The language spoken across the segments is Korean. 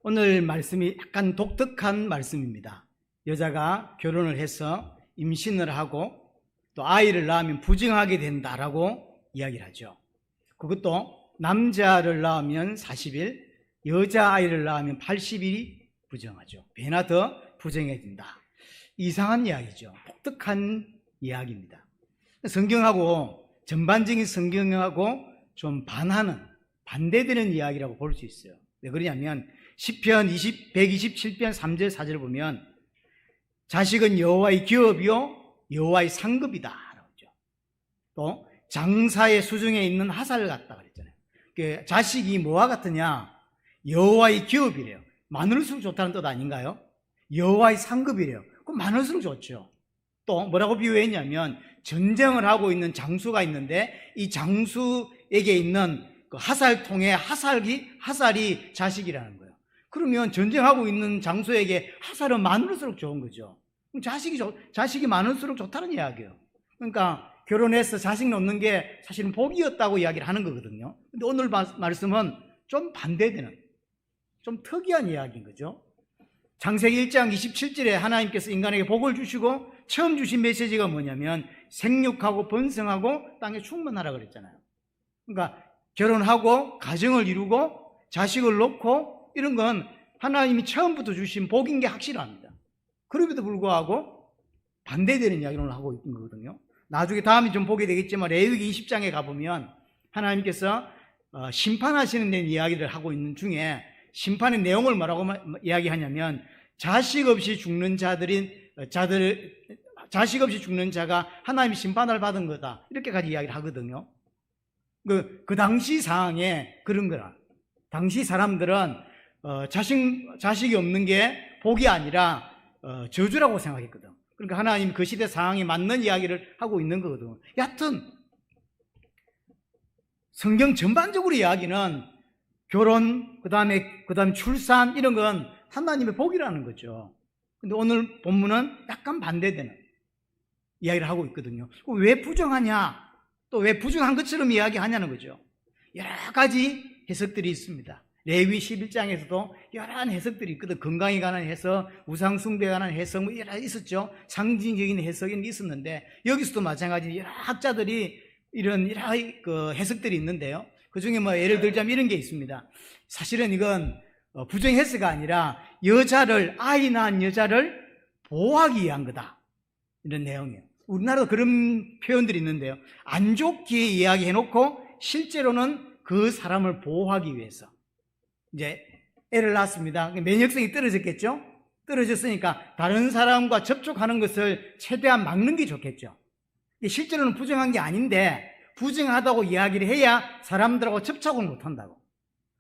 오늘 말씀이 약간 독특한 말씀입니다. 여자가 결혼을 해서 임신을 하고 또 아이를 낳으면 부정하게 된다라고 이야기를 하죠. 그것도 남자를 낳으면 40일, 여자아이를 낳으면 80일이 부정하죠. 배나 더 부정해진다. 이상한 이야기죠. 독특한 이야기입니다. 성경하고, 전반적인 성경하고 좀 반대되는 이야기라고 볼 수 있어요. 왜 그러냐면 시편 127편 3절 4절을 보면 자식은 여호와의 기업이요 여호와의 상급이다 라고 하죠. 또 장사의 수중에 있는 화살 같다 그랬잖아요. 그 자식이 뭐와 같으냐? 여호와의 기업이래요. 많을수록 좋다는 뜻 아닌가요? 여호와의 상급이래요. 그럼 많을수록 좋죠. 또 뭐라고 비유했냐면 전쟁을 하고 있는 장수가 있는데 이 장수에게 있는 그 화살통에 화살이 자식이라는 거예요. 그러면 전쟁하고 있는 장수에게 화살은 많을수록 좋은 거죠. 그럼 자식이 많을수록 좋다는 이야기예요. 그러니까 결혼해서 자식 놓는 게 사실은 복이었다고 이야기를 하는 거거든요. 근데 오늘 말씀은 좀 반대되는, 좀 특이한 이야기인 거죠. 창세기 1장 27절에 하나님께서 인간에게 복을 주시고 처음 주신 메시지가 뭐냐면 생육하고 번성하고 땅에 충만하라 그랬잖아요. 그러니까 결혼하고 가정을 이루고 자식을 놓고 이런 건 하나님이 처음부터 주신 복인 게 확실합니다. 그럼에도 불구하고 반대되는 이야기를 오늘 하고 있는 거거든요. 나중에 다음에 좀 보게 되겠지만 레위기 20장에 가보면 하나님께서 심판하시는 데 이야기를 하고 있는 중에 심판의 내용을 뭐라고 이야기하냐면 자식 없이 죽는 자가 하나님의 심판을 받은 거다 이렇게까지 이야기를 하거든요. 그 당시 상황에 그런 거라. 당시 사람들은 자식이 없는 게 복이 아니라 저주라고 생각했거든. 그러니까 하나님 그 시대 상황에 맞는 이야기를 하고 있는 거거든. 여하튼 성경 전반적으로 이야기는 결혼, 그 다음에 출산 이런 건 하나님의 복이라는 거죠. 근데 오늘 본문은 약간 반대되는 이야기를 하고 있거든요. 왜 부정하냐? 또 왜 부정한 것처럼 이야기하냐는 거죠. 여러 가지 해석들이 있습니다. 레위 11장에서도 여러 해석들이 있거든. 건강에 관한 해석, 우상숭배에 관한 해석 뭐 여러 있었죠. 상징적인 해석이 있었는데 여기서도 마찬가지 여러 학자들이 이런 여러 해석들이 있는데요. 그 중에 뭐 예를 들자면 이런 게 있습니다. 사실은 이건 부정 해석이 아니라 아이 낳은 여자를 보호하기 위한 거다. 이런 내용이에요. 우리나라도 그런 표현들이 있는데요. 안 좋게 이야기해놓고 실제로는 그 사람을 보호하기 위해서. 이제 애를 낳았습니다. 면역성이 떨어졌겠죠? 떨어졌으니까 다른 사람과 접촉하는 것을 최대한 막는 게 좋겠죠. 실제로는 부정한 게 아닌데 부정하다고 이야기를 해야 사람들하고 접촉을 못한다고.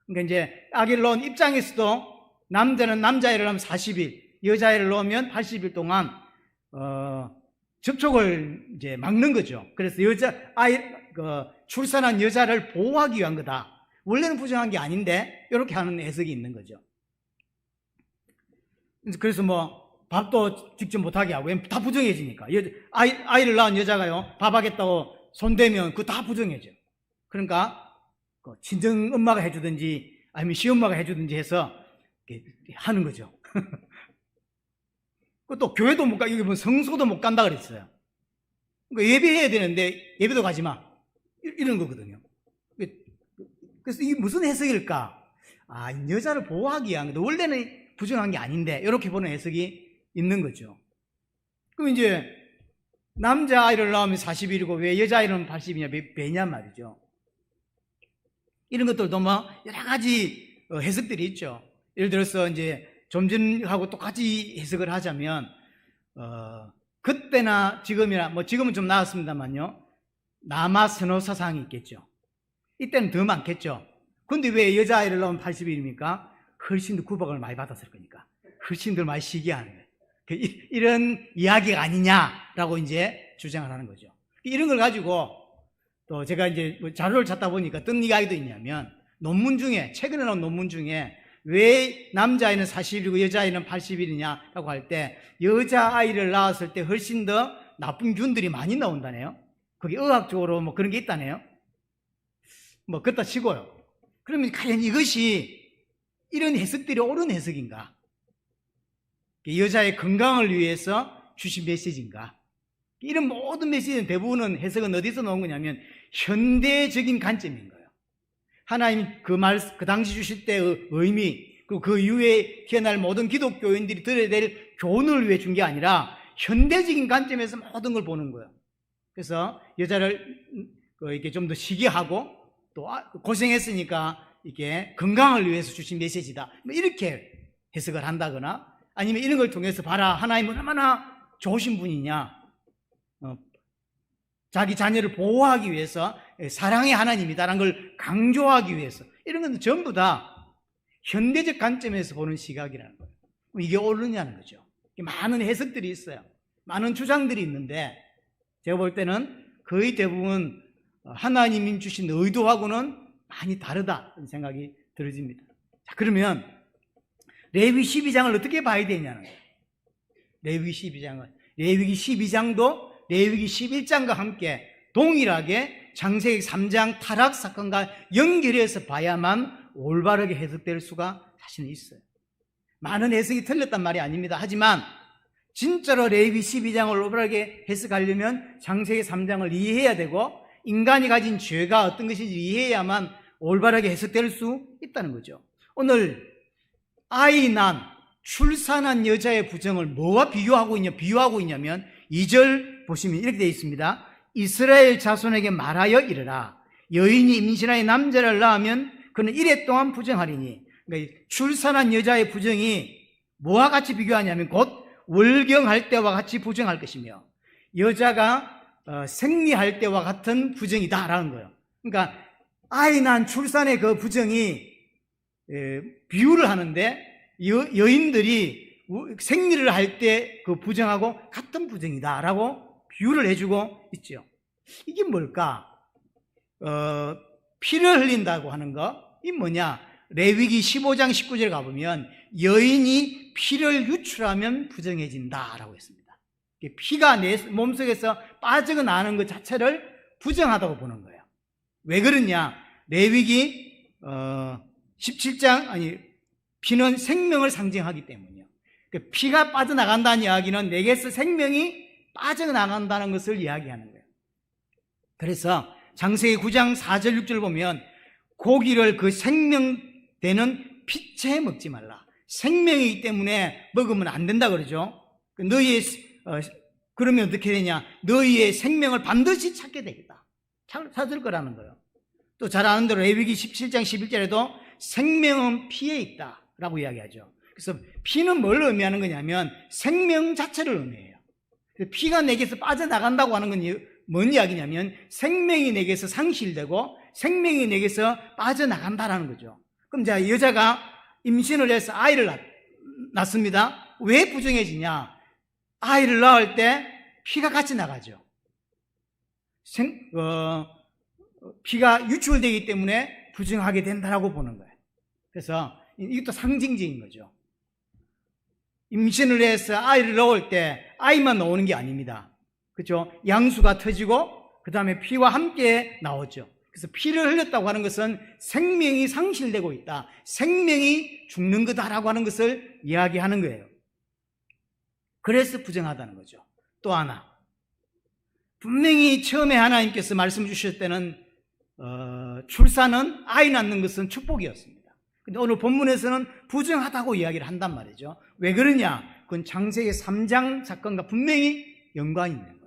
그러니까 이제 아기를 낳은 입장에서도 남자는 남자애를 낳으면 40일, 여자애를 낳으면 80일 동안 접촉을 이제 막는 거죠. 그래서 출산한 여자를 보호하기 위한 거다. 원래는 부정한 게 아닌데 이렇게 하는 해석이 있는 거죠. 그래서 뭐 밥도 직접 못하게 하고 다 부정해지니까. 아이를 낳은 여자가요 밥하겠다고 손대면 그거 다 부정해져요. 그러니까 친정 엄마가 해주든지 아니면 시엄마가 해주든지 해서 하는 거죠. 또 교회도 못 가, 여기 뭐 성소도 못 간다 그랬어요. 그러니까 예배해야 되는데 예배도 가지 마. 이런 거거든요. 그래서 이게 무슨 해석일까? 여자를 보호하기 위한 건데 원래는 부정한 게 아닌데 이렇게 보는 해석이 있는 거죠. 그럼 이제 남자아이를 낳으면 40일이고 왜 여자아이는 80일이냐 왜냐 말이죠. 이런 것들도 뭐 여러 가지 해석들이 있죠. 예를 들어서 이제 좀 전하고 똑같이 해석을 하자면 그때나 지금이나 뭐 지금은 좀 나았습니다만요. 남아 선호 사상이 있겠죠. 이때는 더 많겠죠. 근데 왜 여자아이를 낳으면 80일입니까? 훨씬 더 구박을 많이 받았을 거니까. 훨씬 더 많이 시기하는 거예요. 이런 이야기가 아니냐라고 이제 주장을 하는 거죠. 이런 걸 가지고 또 제가 이제 자료를 찾다 보니까 어떤 이야기도 있냐면 최근에 나온 논문 중에 왜 남자아이는 40일이고 여자아이는 80일이냐라고 할 때 여자아이를 낳았을 때 훨씬 더 나쁜 균들이 많이 나온다네요. 그게 의학적으로 뭐 그런 게 있다네요. 뭐 그렇다 치고요. 그러면 과연 이것이 이런 해석들이 옳은 해석인가? 여자의 건강을 위해서 주신 메시지인가? 이런 모든 메시지는 대부분은 해석은 어디서 나온 거냐면 현대적인 관점인 거예요. 하나님 그 당시 주실 때의 의미, 그리고 그 이후에 태어날 모든 기독교인들이 들어야 될 교훈을 위해 준 게 아니라 현대적인 관점에서 모든 걸 보는 거예요. 그래서 여자를 이렇게 좀 더 쉬게 하고 또 고생했으니까 이게 건강을 위해서 주신 메시지다. 이렇게 해석을 한다거나 아니면 이런 걸 통해서 봐라, 하나님은 얼마나 좋으신 분이냐. 자기 자녀를 보호하기 위해서 사랑의 하나님이다라는 걸 강조하기 위해서, 이런 건 전부 다 현대적 관점에서 보는 시각이라는 거예요. 이게 옳으냐는 거죠. 많은 해석들이 있어요. 많은 주장들이 있는데 제가 볼 때는 거의 대부분 하나님이 주신 의도하고는 많이 다르다 이런 생각이 들어집니다. 자, 그러면 레위기 12장을 어떻게 봐야 되냐는 거예요. 레위기 12장도 레위기 11장과 함께 동일하게 창세기 3장 타락 사건과 연결해서 봐야만 올바르게 해석될 수가 사실은 있어요. 많은 해석이 틀렸단 말이 아닙니다. 하지만 진짜로 레위기 12장을 올바르게 해석하려면 창세기 3장을 이해해야 되고 인간이 가진 죄가 어떤 것인지 이해해야만 올바르게 해석될 수 있다는 거죠. 오늘 아이 난 출산한 여자의 부정을 뭐와 비유하고 있냐면 2절 보시면 이렇게 되어 있습니다. 이스라엘 자손에게 말하여 이르라. 여인이 임신하여 남자를 낳으면 그는 이래 동안 부정하리니. 그러니까 출산한 여자의 부정이 뭐와 같이 비교하냐면 곧 월경할 때와 같이 부정할 것이며 여자가 생리할 때와 같은 부정이다라는 거예요. 그러니까 아이 난 출산의 그 부정이 비유를 하는데 여인들이 생리를 할 때 그 부정하고 같은 부정이다라고 비유를 해주고 있죠. 이게 뭘까? 피를 흘린다고 하는 거, 이 뭐냐? 레위기 15장 19절에 가보면 여인이 피를 유출하면 부정해진다라고 했습니다. 피가 내 몸속에서 빠져나가는 것 자체를 부정하다고 보는 거예요. 왜 그러냐? 레위기 17장 피는 생명을 상징하기 때문이요. 피가 빠져나간다는 이야기는 내게서 생명이 빠져나간다는 것을 이야기하는 거예요. 그래서 창세기 9장 4절 6절 보면 고기를 그 생명되는 피채 먹지 말라. 생명이기 때문에 먹으면 안 된다 그러죠. 그러면 어떻게 되냐? 너희의 생명을 반드시 찾게 되겠다. 찾을 거라는 거예요. 또 잘 아는 대로 레위기 17장 11절에도 생명은 피에 있다 라고 이야기하죠. 그래서 피는 뭘 의미하는 거냐면 생명 자체를 의미해요. 피가 내게서 빠져나간다고 하는 건 뭔 이야기냐면 생명이 내게서 상실되고 생명이 내게서 빠져나간다라는 거죠. 그럼 자, 여자가 임신을 해서 아이를 낳습니다. 왜 부정해지냐? 아이를 낳을 때 피가 같이 나가죠. 피가 유출되기 때문에 부정하게 된다라고 보는 거예요. 그래서 이것도 상징적인 거죠. 임신을 해서 아이를 낳을 때 아이만 나오는 게 아닙니다. 그렇죠? 양수가 터지고 그 다음에 피와 함께 나오죠. 그래서 피를 흘렸다고 하는 것은 생명이 상실되고 있다, 생명이 죽는 거다라고 하는 것을 이야기하는 거예요. 그래서 부정하다는 거죠. 또 하나, 분명히 처음에 하나님께서 말씀 주실 때는 출산은, 아이 낳는 것은 축복이었습니다. 근데 오늘 본문에서는 부정하다고 이야기를 한단 말이죠. 왜 그러냐? 그건 창세기 3장 사건과 분명히 연관이 있는 거예요.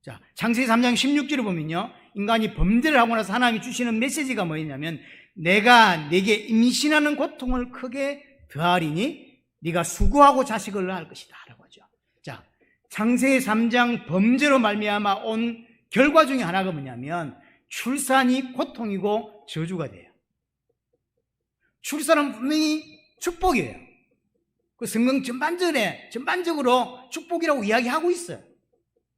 자, 창세기 3장 16절을 보면요, 인간이 범죄를 하고 나서 하나님이 주시는 메시지가 뭐냐면 내가 네게 임신하는 고통을 크게 더하리니 네가 수고하고 자식을 낳을 것이다 라고 하죠. 자, 창세기 3장 범죄로 말미암아 온 결과 중에 하나가 뭐냐면 출산이 고통이고 저주가 돼요. 출산은 분명히 축복이에요. 그 성경 전반적으로 축복이라고 이야기하고 있어요.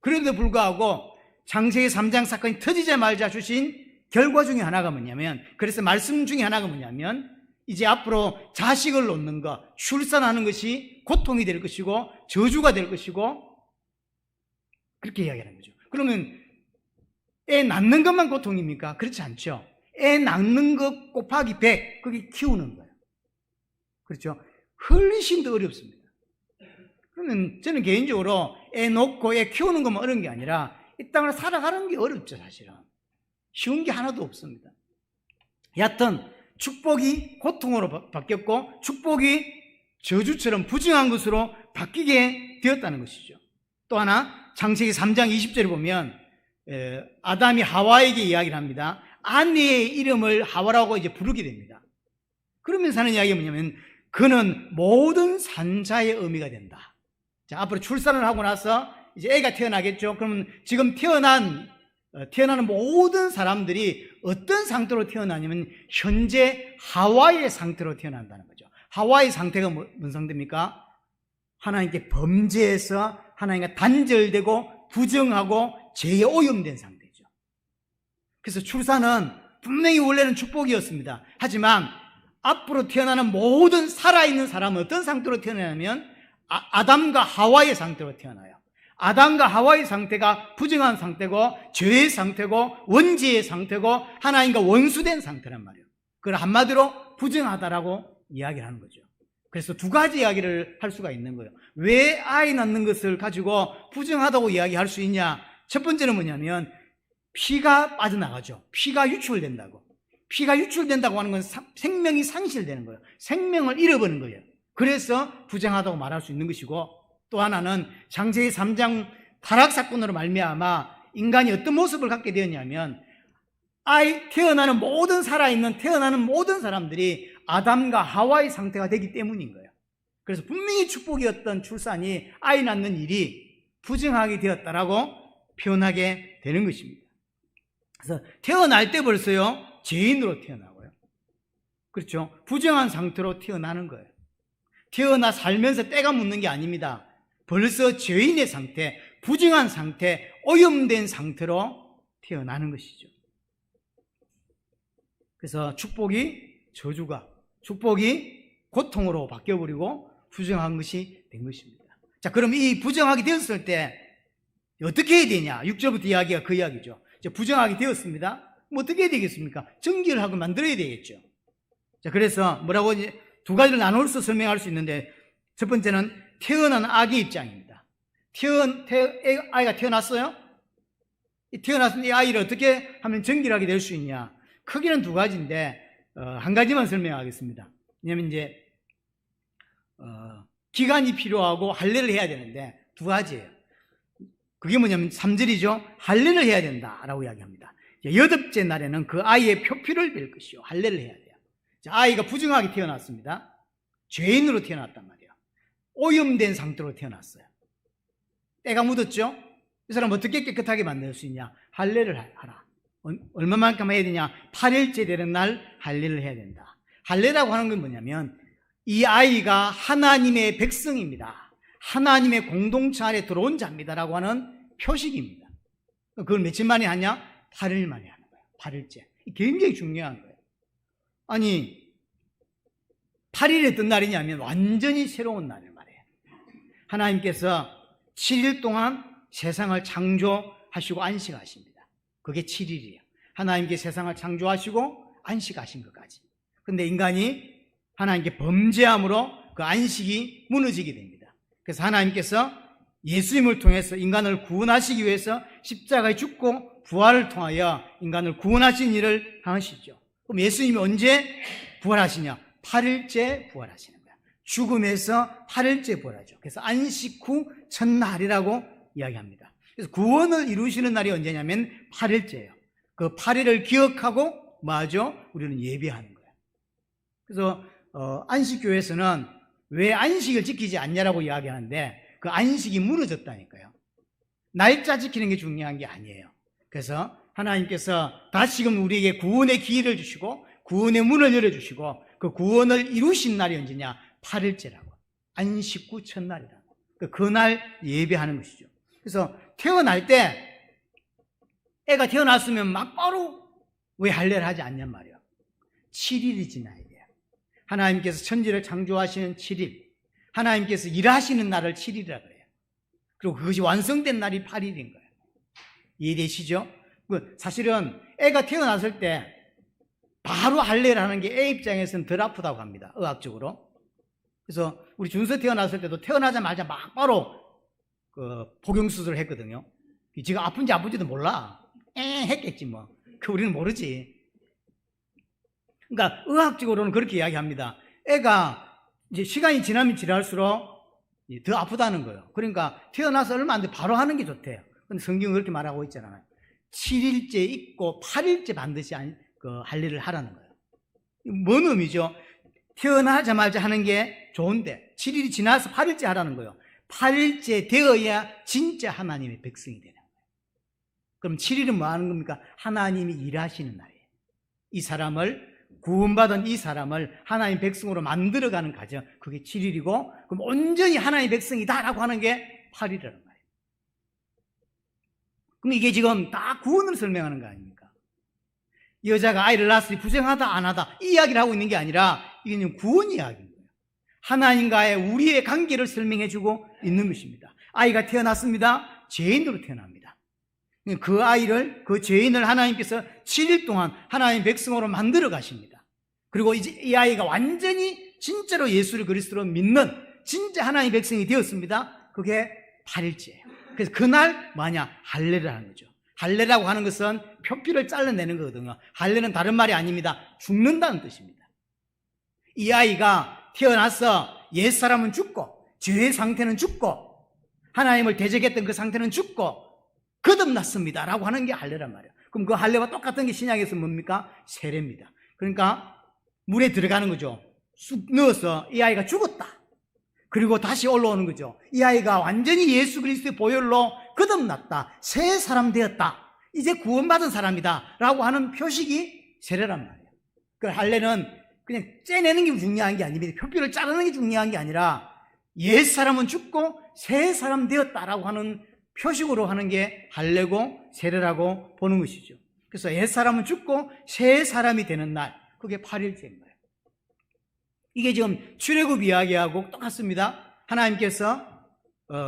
그런데도 불구하고 창세기 3장 사건이 터지자마자 주신 결과 중에 하나가 뭐냐면, 그래서 말씀 중에 하나가 뭐냐면 이제 앞으로 자식을 놓는 것, 출산하는 것이 고통이 될 것이고 저주가 될 것이고, 그렇게 이야기하는 거죠. 그러면 애 낳는 것만 고통입니까? 그렇지 않죠. 애 낳는 것 곱하기 100, 그게 키우는 거예요. 그렇죠? 훨씬 더 어렵습니다. 그러면 저는 개인적으로 애 놓고 애 키우는 것만 어려운 게 아니라 이 땅을 살아가는 게 어렵죠, 사실은. 쉬운 게 하나도 없습니다. 여하튼 축복이 고통으로 바뀌었고 축복이 저주처럼 부정한 것으로 바뀌게 되었다는 것이죠. 또 하나 창세기 3장 20절에 보면 아담이 하와에게 이야기를 합니다. 아내의 이름을 하와라고 이제 부르게 됩니다. 그러면서 하는 이야기가 뭐냐면 그는 모든 산자의 의미가 된다. 자, 앞으로 출산을 하고 나서 이제 애가 태어나겠죠. 그러면 지금 태어나는 모든 사람들이 어떤 상태로 태어나냐면 현재 하와의 상태로 태어난다는 거죠. 하와의 상태가 뭔 상태입니까? 하나님께 범죄해서 하나님과 단절되고 부정하고 죄에 오염된 상태죠. 그래서 출산은 분명히 원래는 축복이었습니다. 하지만 앞으로 태어나는 모든 살아있는 사람은 어떤 상태로 태어나냐면 아담과 하와의 상태로 태어나요. 아담과 하와의 상태가 부정한 상태고 죄의 상태고 원죄의 상태고 하나님과 원수된 상태란 말이에요. 그걸 한마디로 부정하다라고 이야기를 하는 거죠. 그래서 두 가지 이야기를 할 수가 있는 거예요. 왜 아이 낳는 것을 가지고 부정하다고 이야기할 수 있냐? 첫 번째는 뭐냐면 피가 빠져나가죠. 피가 유출된다고. 피가 유출된다고 하는 건 생명이 상실되는 거예요. 생명을 잃어버리는 거예요. 그래서 부정하다고 말할 수 있는 것이고, 또 하나는 창세기 3장 타락 사건으로 말미암아 인간이 어떤 모습을 갖게 되었냐면 태어나는 모든 사람들이 아담과 하와의 상태가 되기 때문인 거예요. 그래서 분명히 축복이었던 출산이 아이 낳는 일이 부정하게 되었다라고 표현하게 되는 것입니다. 그래서 태어날 때 벌써요 죄인으로 태어나고요. 그렇죠? 부정한 상태로 태어나는 거예요. 태어나 살면서 때가 묻는 게 아닙니다. 벌써 죄인의 상태, 부정한 상태, 오염된 상태로 태어나는 것이죠. 그래서 축복이 고통으로 바뀌어버리고 부정한 것이 된 것입니다. 자, 그럼 이 부정하게 되었을 때 어떻게 해야 되냐? 6절부터 이야기가 그 이야기죠. 부정하게 되었습니다. 뭐 어떻게 해야 되겠습니까? 정결을 하고 만들어야 되겠죠. 자, 그래서 뭐라고 두 가지를 나눠서 설명할 수 있는데, 첫 번째는 태어난 아기 입장입니다. 아이가 태어났어요? 태어났으면 이 아이를 어떻게 하면 정결하게 될 수 있냐? 크게는 두 가지인데, 한 가지만 설명하겠습니다. 왜냐면 기간이 필요하고 할례를 해야 되는데, 두 가지예요. 그게 뭐냐면 3절이죠. 할례를 해야 된다라고 이야기합니다. 8째 날에는 그 아이의 표피를 뺄 것이요. 할례를 해야 돼요. 자, 아이가 부정하게 태어났습니다. 죄인으로 태어났단 말이에요. 오염된 상태로 태어났어요. 때가 묻었죠? 이 사람 어떻게 깨끗하게 만들 수 있냐? 할례를 하라. 얼마만큼 해야 되냐? 8일째 되는 날 할례를 해야 된다. 할례라고 하는 건 뭐냐면 이 아이가 하나님의 백성입니다. 하나님의 공동체 안에 들어온 자입니다라고 하는 표식입니다. 그걸 며칠 만에 하냐? 8일 만에 하는 거예요. 8일째. 굉장히 중요한 거예요. 아니, 8일이 어떤 날이냐면 완전히 새로운 날을 말해요. 하나님께서 7일 동안 세상을 창조하시고 안식하십니다. 그게 7일이에요. 하나님께 세상을 창조하시고 안식하신 것까지. 근데 인간이 하나님께 범죄함으로 그 안식이 무너지게 됩니다. 그래서 하나님께서 예수님을 통해서 인간을 구원하시기 위해서 십자가에 죽고 부활을 통하여 인간을 구원하신 일을 하시죠. 그럼 예수님이 언제 부활하시냐? 8일째 부활하시는 거야. 죽음에서 8일째 부활하죠. 그래서 안식 후 첫날이라고 이야기합니다. 그래서 구원을 이루시는 날이 언제냐면 8일째예요. 그 8일을 기억하고 뭐하죠? 우리는 예배하는 거예요. 그래서 안식교에서는 왜 안식을 지키지 않냐라고 이야기하는데 그 안식이 무너졌다니까요. 날짜 지키는 게 중요한 게 아니에요. 그래서 하나님께서 다시금 우리에게 구원의 기회를 주시고 구원의 문을 열어주시고 그 구원을 이루신 날이 언제냐? 8일째라고. 안식 후 첫날이라고. 그날 예배하는 것이죠. 그래서 태어날 때 애가 태어났으면 막 바로 왜 할례를 하지 않냔 말이에요. 7일이 지나야 돼요. 하나님께서 천지를 창조하시는 7일, 하나님께서 일하시는 날을 7일이라 그래요. 그리고 그것이 완성된 날이 8일인 거예요. 이해되시죠? 사실은 애가 태어났을 때 바로 할례를 하는 게 애 입장에서는 덜 아프다고 합니다. 의학적으로. 그래서 우리 준서 태어났을 때도 태어나자마자 막 바로 그 복용수술을 했거든요. 지가 아픈지 아픈지도 몰라. 했겠지 뭐. 우리는 모르지. 그러니까 의학적으로는 그렇게 이야기합니다. 애가 이제 시간이 지나면 지날수록 더 아프다는 거예요. 그러니까 태어나서 얼마 안 돼 바로 하는 게 좋대요. 근데 성경은 그렇게 말하고 있잖아요. 7일째 있고 8일째 반드시 할례를 하라는 거예요. 뭔 의미죠? 태어나자마자 하는 게 좋은데 7일이 지나서 8일째 하라는 거예요. 8일째 되어야 진짜 하나님의 백성이 되는 거예요. 그럼 7일은 뭐 하는 겁니까? 하나님이 일하시는 날이에요. 이 사람을 구원받은 이 사람을 하나님 백성으로 만들어가는 과정, 그게 7일이고 그럼 온전히 하나님 백성이다라고 하는 게 8일이라는 거예요. 그럼 이게 지금 다 구원을 설명하는 거 아닙니까? 여자가 아이를 낳았으니 부정하다 안 하다 이 이야기를 하고 있는 게 아니라 이게 구원 이야기인 거예요. 하나님과의 우리의 관계를 설명해주고 있는 것입니다. 아이가 태어났습니다. 죄인으로 태어납니다. 그 아이를, 그 죄인을 하나님께서 7일 동안 하나님 백성으로 만들어 가십니다. 그리고 이제 이 아이가 완전히 진짜로 예수를 그리스도로 믿는 진짜 하나님 백성이 되었습니다. 그게 8일째예요. 그래서 그날 뭐냐? 할례를 하는 거죠. 할례라고 하는 것은 표피를 잘라내는 거거든요. 할례는 다른 말이 아닙니다. 죽는다는 뜻입니다. 이 아이가 태어나서 옛사람은 죽고 죄의 상태는 죽고 하나님을 대적했던 그 상태는 죽고 거듭났습니다 라고 하는 게 할례란 말이에요. 그럼 그 할례와 똑같은 게 신약에서 뭡니까? 세례입니다. 그러니까 물에 들어가는 거죠. 쑥 넣어서 이 아이가 죽었다. 그리고 다시 올라오는 거죠. 이 아이가 완전히 예수 그리스도의 보혈로 거듭났다. 새 사람 되었다. 이제 구원받은 사람이다 라고 하는 표식이 세례란 말이에요. 그 할례는 그냥 째내는 게 중요한 게 아닙니다. 표피를 자르는 게 중요한 게 아니라 옛 사람은 죽고 새 사람 되었다라고 하는 표식으로 하는 게 할례고 세례라고 보는 것이죠. 그래서 옛 사람은 죽고 새 사람이 되는 날, 그게 8일째인 거예요. 이게 지금 출애굽 이야기하고 똑같습니다. 하나님께서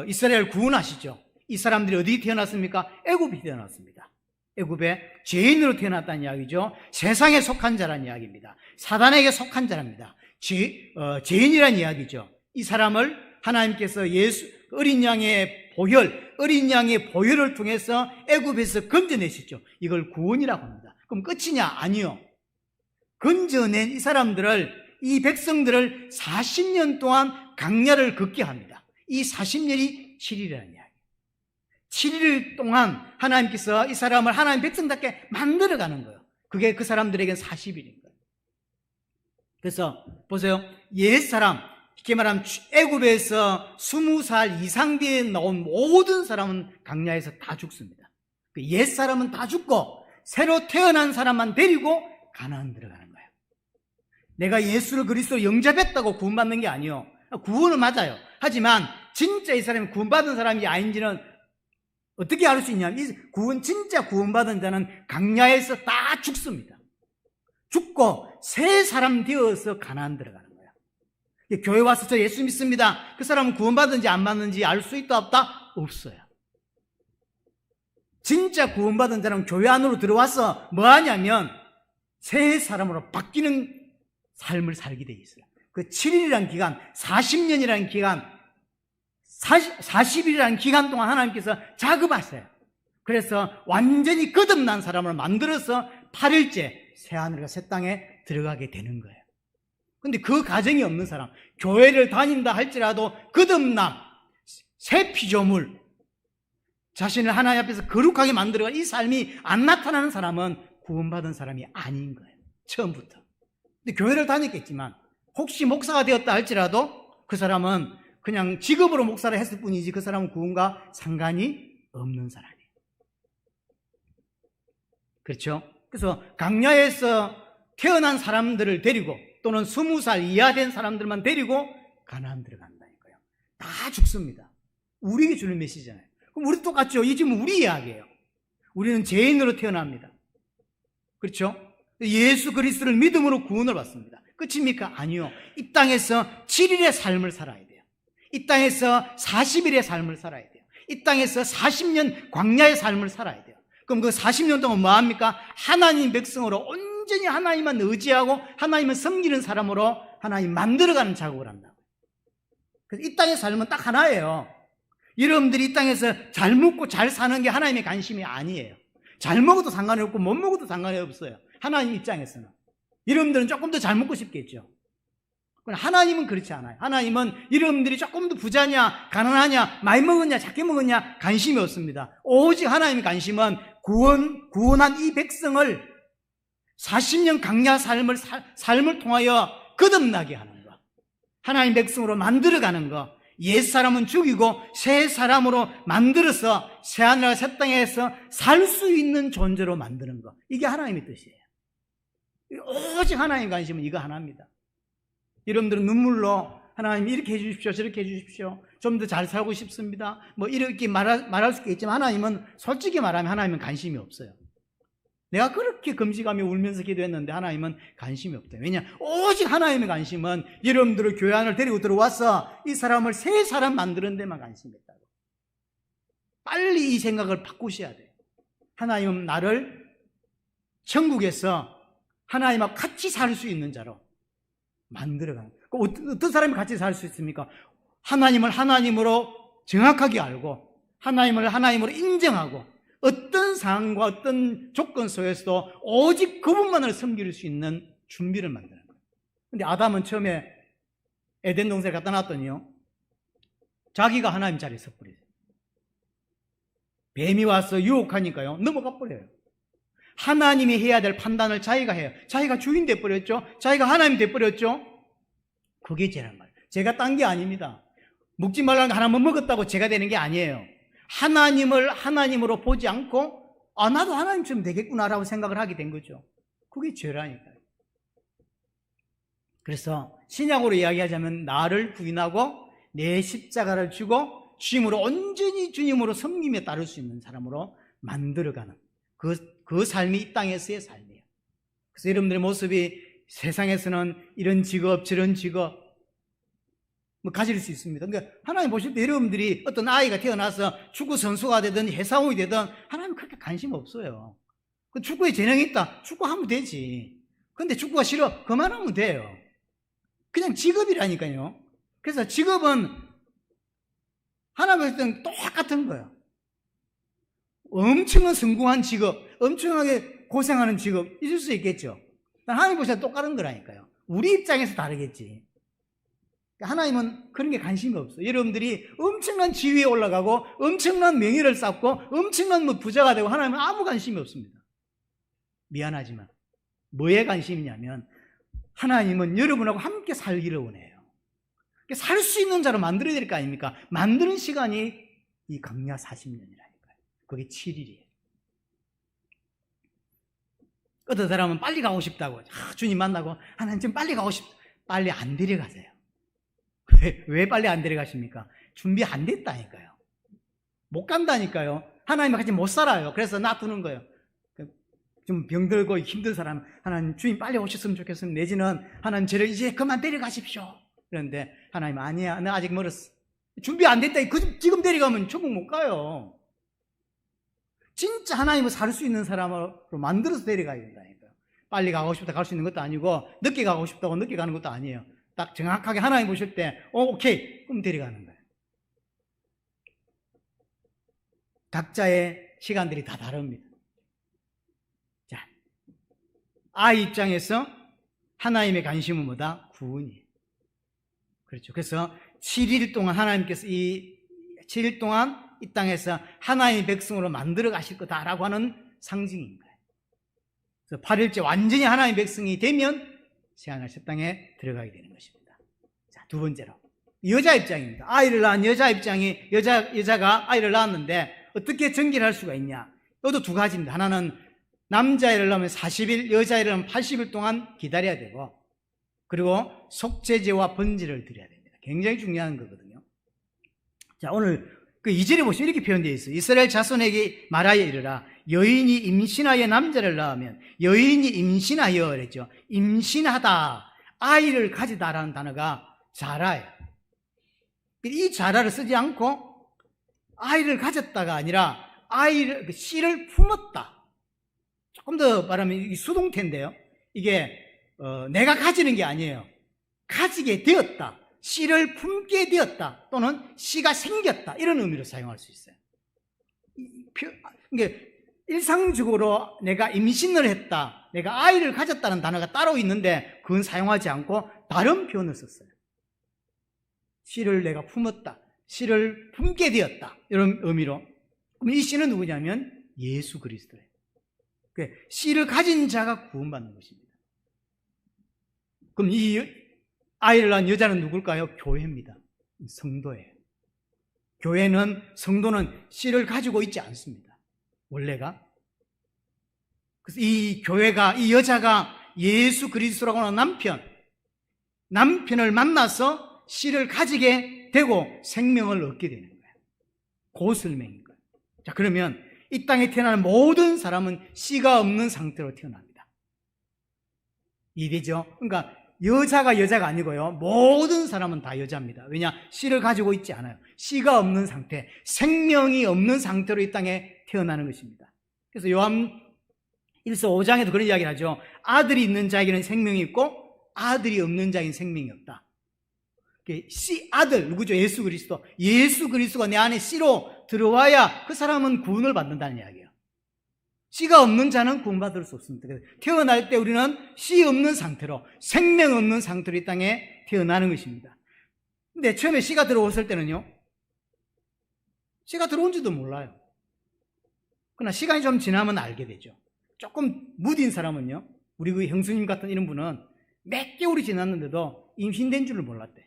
이스라엘 구원하시죠. 이 사람들이 어디 태어났습니까? 애굽에 태어났습니다. 애굽에 죄인으로 태어났다는 이야기죠. 세상에 속한 자라는 이야기입니다. 사단에게 속한 자랍니다. 죄인이라는 이야기죠. 이 사람을 하나님께서 예수 어린 양의 보혈을 통해서 애굽에서 건져내셨죠. 이걸 구원이라고 합니다. 그럼 끝이냐? 아니요. 건져낸 이 사람들을, 이 백성들을 40년 동안 광야를 걷게 합니다. 이 40년이 7일이라는 이야기. 7일 동안 하나님께서 이 사람을 하나님 백성답게 만들어가는 거예요. 그게 그 사람들에게는 40일인 거예요. 그래서 보세요. 옛사람, 쉽게 말하면 애굽에서 20살 이상 뒤에 나온 모든 사람은 광야에서 다 죽습니다. 옛사람은 다 죽고 새로 태어난 사람만 데리고 가나안 들어가는 거예요. 내가 예수를 그리스도로 영접했다고 구원받는 게 아니에요. 구원은 맞아요. 하지만 진짜 이 사람이 구원받은 사람이 아닌지는 어떻게 알 수 있냐면 진짜 구원받은 자는 광야에서 다 죽습니다. 죽고 새 사람 되어서 가나안 들어가는 거예요. 교회 와서 저 예수 믿습니다. 그 사람은 구원받은지 안 받는지 알 수 있다 없다? 없어요. 진짜 구원받은 자는 교회 안으로 들어와서 뭐 하냐면 새 사람으로 바뀌는 삶을 살게 돼 있어요. 그 7일이라는 기간, 40년이라는 기간, 40일이라는 기간 동안 하나님께서 작업하세요. 그래서 완전히 거듭난 사람을 만들어서 8일째 새하늘과 새 땅에 들어가게 되는 거예요. 근데 그 가정이 없는 사람, 교회를 다닌다 할지라도 거듭남, 새 피조물, 자신을 하나님 앞에서 거룩하게 만들어가 이 삶이 안 나타나는 사람은 구원받은 사람이 아닌 거예요. 처음부터. 근데 교회를 다녔겠지만 혹시 목사가 되었다 할지라도 그 사람은 그냥 직업으로 목사를 했을 뿐이지 그 사람은 구원과 상관이 없는 사람이에요. 그렇죠? 그래서 광야에서 태어난 사람들을 데리고 또는 20살 이하 된 사람들만 데리고 가나안 들어간다니까요. 다 죽습니다. 우리에게 주는 메시지잖아요. 그럼 우리 똑같죠? 이 지금 우리 이야기예요. 우리는 죄인으로 태어납니다. 그렇죠? 예수 그리스도를 믿음으로 구원을 받습니다. 끝입니까? 아니요. 이 땅에서 7일의 삶을 살아야 돼요. 이 땅에서 40일의 삶을 살아야 돼요. 이 땅에서 40년 광야의 삶을 살아야 돼요. 그럼 그 40년 동안 뭐 합니까? 하나님 백성으로 온전히 하나님만 의지하고 하나님을 섬기는 사람으로 하나님 만들어가는 작업을 한다고. 그래서 이 땅의 삶은 딱 하나예요. 여러분들이 이 땅에서 잘 먹고 잘 사는 게 하나님의 관심이 아니에요. 잘 먹어도 상관이 없고 못 먹어도 상관이 없어요. 하나님 입장에서는. 여러분들은 조금 더 잘 먹고 싶겠죠. 그러나 하나님은 그렇지 않아요. 하나님은 여러분들이 조금 더 부자냐, 가난하냐, 많이 먹었냐, 작게 먹었냐 관심이 없습니다. 오직 하나님의 관심은 구원한 이 백성을 40년 강야 삶을 통하여 거듭나게 하는 것. 하나님 백성으로 만들어가는 것. 옛사람은 죽이고 새 사람으로 만들어서 새하늘과 새 땅에서 살 수 있는 존재로 만드는 것. 이게 하나님의 뜻이에요. 오직 하나님의 관심은 이거 하나입니다. 여러분들은 눈물로 하나님 이렇게 해주십시오, 저렇게 해주십시오, 좀 더 잘 살고 싶습니다, 뭐 이렇게 말할 수 있겠지만 하나님은 솔직히 말하면 하나님은 관심이 없어요. 내가 그렇게 금식하며 울면서 기도했는데 하나님은 관심이 없대요. 왜냐? 오직 하나님의 관심은 여러분들을 교회 안을 데리고 들어와서 이 사람을 새 사람 만드는 데만 관심이 있다고. 빨리 이 생각을 바꾸셔야 돼요. 하나님은 나를 천국에서 하나님과 같이 살 수 있는 자로 만들어가는 거예요. 어떤 사람이 같이 살 수 있습니까? 하나님을 하나님으로 정확하게 알고 하나님을 하나님으로 인정하고 어떤 상황과 어떤 조건 속에서도 오직 그분만을 섬길 수 있는 준비를 만드는 거예요. 근데 아담은 처음에 에덴 동산에 갖다 놨더니요, 자기가 하나님 자리에 서버려요. 뱀이 와서 유혹하니까요, 넘어가 버려요. 하나님이 해야 될 판단을 자기가 해요. 자기가 주인 돼버렸죠. 자기가 하나님 돼버렸죠. 그게 죄란 말이에요. 제가 딴 게 아닙니다. 먹지 말라는 거 하나만 먹었다고 죄가 되는 게 아니에요. 하나님을 하나님으로 보지 않고 나도 하나님처럼 되겠구나라고 생각을 하게 된 거죠. 그게 죄라니까요. 그래서 신약으로 이야기하자면 나를 부인하고 내 십자가를 지고 주님으로 온전히 주님으로 섬김에 따를 수 있는 사람으로 만들어가는 그 삶이 이 땅에서의 삶이에요. 그래서 여러분들의 모습이 세상에서는 이런 직업 저런 직업 뭐 가질 수 있습니다. 그러니까 하나님 보실 때 여러분들이 어떤 아이가 태어나서 축구 선수가 되든 회사원이 되든 하나님 그렇게 관심 없어요. 축구에 재능이 있다, 축구하면 되지. 근데 축구가 싫어, 그만하면 돼요. 그냥 직업이라니까요. 그래서 직업은 하나님 볼 때는 똑같은 거예요. 엄청난 성공한 직업, 엄청나게 고생하는 직업 있을 수 있겠죠. 하나님 보실 때 똑같은 거라니까요. 우리 입장에서 다르겠지. 하나님은 그런 게 관심이 없어요. 여러분들이 엄청난 지위에 올라가고 엄청난 명예를 쌓고 엄청난 부자가 되고 하나님은 아무 관심이 없습니다. 미안하지만 뭐에 관심이냐면 하나님은 여러분하고 함께 살기를 원해요. 살 수 있는 자로 만들어야 될 거 아닙니까? 만드는 시간이 이 강야 40년이라니까요. 그게 7일이에요. 어떤 사람은 빨리 가고 싶다고, 주님 만나고 하나님 좀 빨리 가고 싶다. 빨리 안 데려가세요. 왜 빨리 안 데려가십니까? 준비 안 됐다니까요. 못 간다니까요. 하나님과 같이 못 살아요. 그래서 놔두는 거예요. 좀 병들고 힘든 사람, 하나님 주님 빨리 오셨으면 좋겠으면, 내지는 하나님 저를 이제 그만 데려가십시오. 그런데 하나님 아니야, 나 아직 멀었어. 준비 안 됐다. 지금 데려가면 천국 못 가요. 진짜 하나님을 살 수 있는 사람으로 만들어서 데려가야 된다니까요. 빨리 가고 싶다 갈 수 있는 것도 아니고 늦게 가고 싶다고 늦게 가는 것도 아니에요. 딱 정확하게 하나님 보실 때 오케이, 그럼 데려가는 거예요. 각자의 시간들이 다 다릅니다. 자, 아이 입장에서 하나님의 관심은 뭐다? 구원이에요. 그렇죠. 그래서 7일 동안 하나님께서 이 7일 동안 이 땅에서 하나님의 백성으로 만들어 가실 거다라고 하는 상징인 거예요. 그래서 8일째 완전히 하나님의 백성이 되면 새하늘 새 땅에 들어가게 되는 것입니다. 자, 두 번째로 여자 입장입니다. 아이를 낳은 여자 입장이 여자가 아이를 낳았는데 어떻게 전기를 할 수가 있냐? 이것도 두 가지입니다. 하나는 남자애를 낳으면 40일, 여자애를 낳으면 80일 동안 기다려야 되고, 그리고 속죄제와 번제를 드려야 됩니다. 굉장히 중요한 거거든요. 자, 오늘 그 2절에 보시면 이렇게 표현되어 있어요. 이스라엘 자손에게 말하여 이르라. 여인이 임신하여 남자를 낳으면, 여인이 임신하여 그랬죠. 임신하다, 아이를 가지다라는 단어가 자라예요. 이 자라를 쓰지 않고 아이를 가졌다가 아니라 아이를, 씨를 품었다. 조금 더 말하면 이 수동태인데요. 이게 내가 가지는 게 아니에요. 가지게 되었다. 씨를 품게 되었다 또는 씨가 생겼다 이런 의미로 사용할 수 있어요. 이게 일상적으로 내가 임신을 했다, 내가 아이를 가졌다는 단어가 따로 있는데 그건 사용하지 않고 다른 표현을 썼어요. 씨를 내가 품었다, 씨를 품게 되었다 이런 의미로. 그럼 이 씨는 누구냐면 예수 그리스도예요. 씨를 가진 자가 구원받는 것입니다. 그럼 이 아이를 낳은 여자는 누굴까요? 교회입니다. 성도예요. 교회는, 성도는 씨를 가지고 있지 않습니다. 원래가. 그래서 이 교회가, 이 여자가 예수 그리스도라고 하는 남편을 만나서 씨를 가지게 되고 생명을 얻게 되는 거예요. 고설명인 거예요. 자, 그러면 이 땅에 태어나는 모든 사람은 씨가 없는 상태로 태어납니다. 이해되죠? 그러니까 여자가 아니고요, 모든 사람은 다 여자입니다. 왜냐? 씨를 가지고 있지 않아요. 씨가 없는 상태, 생명이 없는 상태로 이 땅에 태어나는 것입니다. 그래서 요한 1서 5장에도 그런 이야기를 하죠. 아들이 있는 자에게는 생명이 있고 아들이 없는 자에게는 생명이 없다. 씨, 아들, 누구죠? 예수 그리스도. 예수 그리스도가 내 안에 씨로 들어와야 그 사람은 구원을 받는다는 이야기예요. 씨가 없는 자는 구원받을 수 없습니다. 태어날 때 우리는 씨 없는 상태로, 생명 없는 상태로 이 땅에 태어나는 것입니다. 근데 처음에 씨가 들어왔을 때는요, 씨가 들어온지도 몰라요. 그러나 시간이 좀 지나면 알게 되죠. 조금 무딘 사람은요, 우리 그 형수님 같은 이런 분은 몇 개월이 지났는데도 임신된 줄을 몰랐대.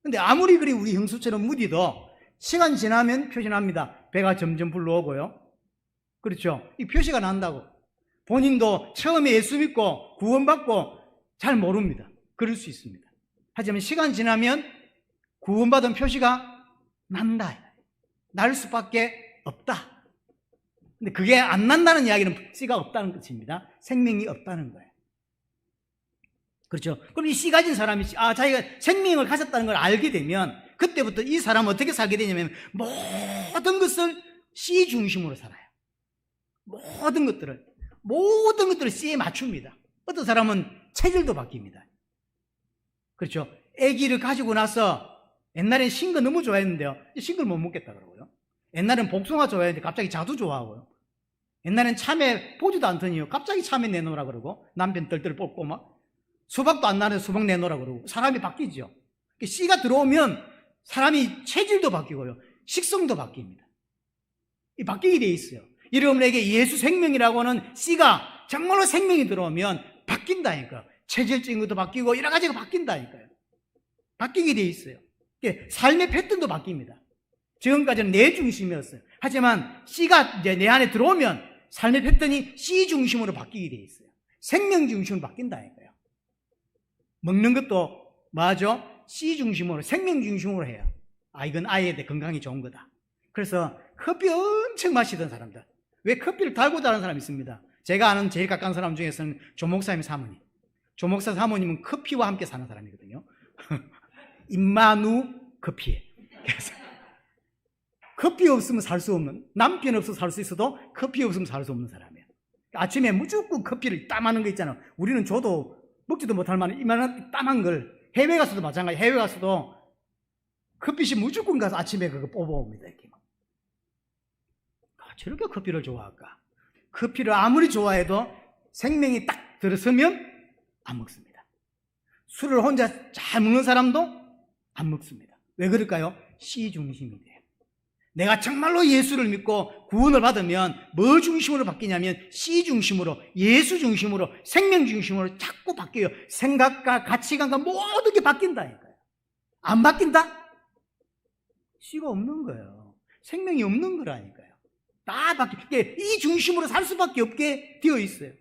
근데 아무리 그리 우리 형수처럼 무디도 시간 지나면 표시납니다. 배가 점점 불러오고요. 그렇죠? 이 표시가 난다고. 본인도 처음에 예수 믿고 구원받고 잘 모릅니다. 그럴 수 있습니다. 하지만 시간 지나면 구원받은 표시가 난다. 날 수밖에 없다. 근데 그게 안 난다는 이야기는 씨가 없다는 뜻입니다. 생명이 없다는 거예요. 그렇죠? 그럼 이 씨 가진 사람이, 자기가 생명을 가졌다는 걸 알게 되면 그때부터 이 사람은 어떻게 살게 되냐면 모든 것을 씨 중심으로 살아요. 모든 것들을 씨에 맞춥니다. 어떤 사람은 체질도 바뀝니다. 그렇죠? 아기를 가지고 나서 옛날엔 신 거 너무 좋아했는데요, 신 걸 못 먹겠다 그러고요. 옛날엔 복숭아 좋아했는데 갑자기 자두 좋아하고요. 옛날엔 참외 보지도 않더니요, 갑자기 참외 내놓으라 그러고 남편 뜰뜰 뽑고 막 수박도 안 나는 수박 내놓으라 그러고 사람이 바뀌죠. 씨가 들어오면 사람이 체질도 바뀌고요, 식성도 바뀝니다. 이 바뀌게 돼 있어요. 여러분에게 예수 생명이라고 하는 씨가 정말로 생명이 들어오면 바뀐다니까요. 체질적인 것도 바뀌고 여러 가지가 바뀐다니까요. 바뀌게 돼 있어요. 삶의 패턴도 바뀝니다. 지금까지는 내 중심이었어요. 하지만 씨가 이제 내 안에 들어오면 삶의 패턴이 씨 중심으로 바뀌게 돼 있어요. 생명 중심으로 바뀐다니까요. 먹는 것도 맞아, 씨 중심으로, 생명 중심으로 해요. 이건 아이한테 건강이 좋은 거다. 그래서 커피 엄청 마시던 사람들, 왜 커피를 달고 다니는 사람이 있습니다. 제가 아는 제일 가까운 사람 중에서는 조목사님 사모님. 조목사 사모님은 커피와 함께 사는 사람이거든요. 임마누 커피에. 그래서 커피 없으면 살 수 없는, 남편 없어서 살 수 있어도 커피 없으면 살 수 없는 사람이에요. 아침에 무조건 커피를 땀하는 거 있잖아요. 우리는 저도 먹지도 못할 만한 이만한 땀한 걸, 해외 가서도 마찬가지. 해외 가서도 커피숍 무조건 가서 아침에 그거 뽑아옵니다. 이렇게. 저렇게 커피를 좋아할까? 커피를 아무리 좋아해도 생명이 딱 들어서면 안 먹습니다. 술을 혼자 잘 먹는 사람도 안 먹습니다. 왜 그럴까요? 씨 중심이 돼요. 내가 정말로 예수를 믿고 구원을 받으면 뭐 중심으로 바뀌냐면 씨 중심으로, 예수 중심으로, 생명 중심으로 자꾸 바뀌어요. 생각과 가치관과 모든 게 바뀐다니까요. 안 바뀐다? 씨가 없는 거예요. 생명이 없는 거라니까요. 다 바뀌게, 이 중심으로 살 수밖에 없게 되어 있어요.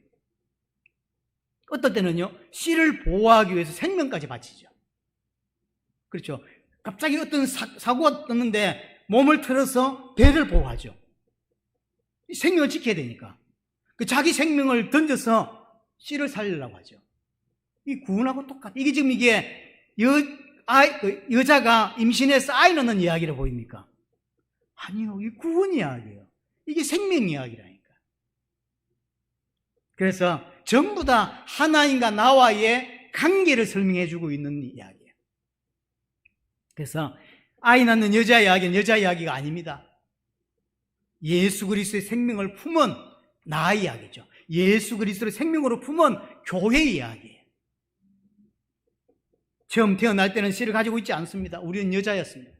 어떨 때는요, 씨를 보호하기 위해서 생명까지 바치죠. 그렇죠? 갑자기 어떤 사고가 떴는데 몸을 틀어서 배를 보호하죠. 생명을 지켜야 되니까. 자기 생명을 던져서 씨를 살리려고 하죠. 이 구원하고 똑같아. 이게 지금 이게 여자가 임신해서 아이 낳는 이야기로 보입니까? 아니요, 이 구원 이야기예요. 이게 생명 이야기라니까. 그래서 전부 다 하나님과 나와의 관계를 설명해 주고 있는 이야기예요. 그래서 아이 낳는 여자 이야기는 여자 이야기가 아닙니다. 예수 그리스도의 생명을 품은 나 이야기죠. 예수 그리스도의 생명으로 품은 교회 이야기예요. 처음 태어날 때는 씨를 가지고 있지 않습니다. 우리는 여자였습니다.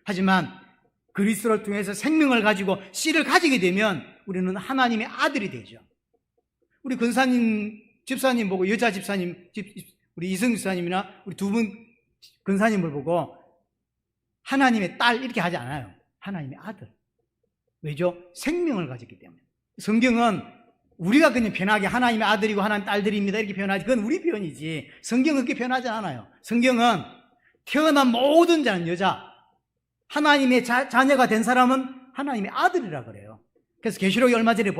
하지만 그리스도를 통해서 생명을 가지고 씨를 가지게 되면 우리는 하나님의 아들이 되죠. 우리 근사님 집사님 보고, 여자 집사님, 우리 이성 집사님이나 우리 두 분 근사님을 보고 하나님의 딸 이렇게 하지 않아요. 하나님의 아들. 왜죠? 생명을 가졌기 때문에. 성경은 우리가 그냥 편하게 하나님의 아들이고 하나님의 딸들입니다 이렇게 표현하지, 그건 우리 표현이지 성경은 그렇게 표현하지 않아요. 성경은 태어난 모든 자는 여자, 하나님의 자녀가 된 사람은 하나님의 아들이라 그래요. 그래서 계시록에 얼마 전에